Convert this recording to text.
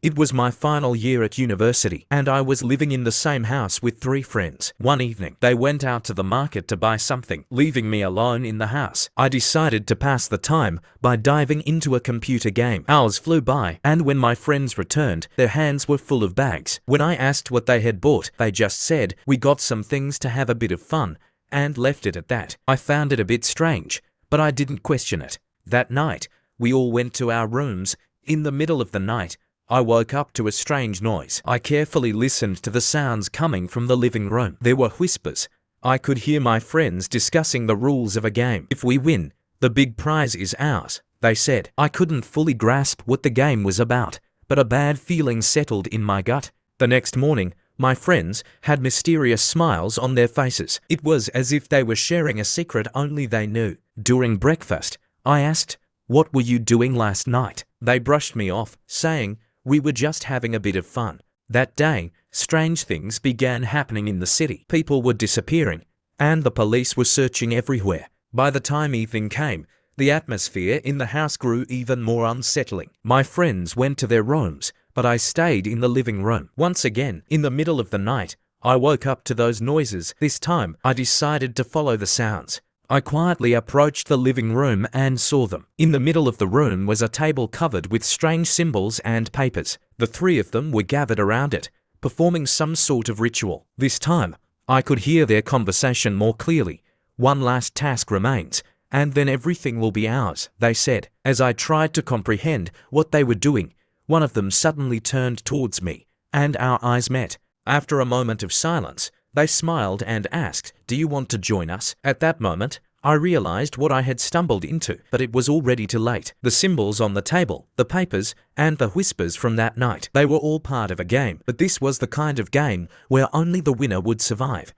It was my final year at university, and I was living in the same house with 3 friends. One evening, they went out to the market to buy something, leaving me alone in the house. I decided to pass the time by diving into a computer game. Hours flew by, and when my friends returned, their hands were full of bags. When I asked what they had bought, they just said, "We got some things to have a bit of fun," and left it at that. I found it a bit strange, but I didn't question it. That night, we all went to our rooms. In the middle of the night, I woke up to a strange noise. I carefully listened to the sounds coming from the living room. There were whispers. I could hear my friends discussing the rules of a game. "If we win, the big prize is ours," they said. I couldn't fully grasp what the game was about, but a bad feeling settled in my gut. The next morning, my friends had mysterious smiles on their faces. It was as if they were sharing a secret only they knew. During breakfast, I asked, "What were you doing last night?" They brushed me off, saying, "We were just having a bit of fun." That day, strange things began happening in the city. People were disappearing, and the police were searching everywhere. By the time evening came, the atmosphere in the house grew even more unsettling. My friends went to their rooms, but I stayed in the living room. Once again, in the middle of the night, I woke up to those noises. This time, I decided to follow the sounds. I quietly approached the living room and saw them. In the middle of the room was a table covered with strange symbols and papers. The 3 of them were gathered around it, performing some sort of ritual. This time, I could hear their conversation more clearly. "One last task remains, and then everything will be ours," they said. As I tried to comprehend what they were doing, one of them suddenly turned towards me, and our eyes met. After a moment of silence, they smiled and asked, "Do you want to join us?" At that moment, I realized what I had stumbled into, but it was already too late. The symbols on the table, the papers, and the whispers from that night, they were all part of a game. But this was the kind of game where only the winner would survive.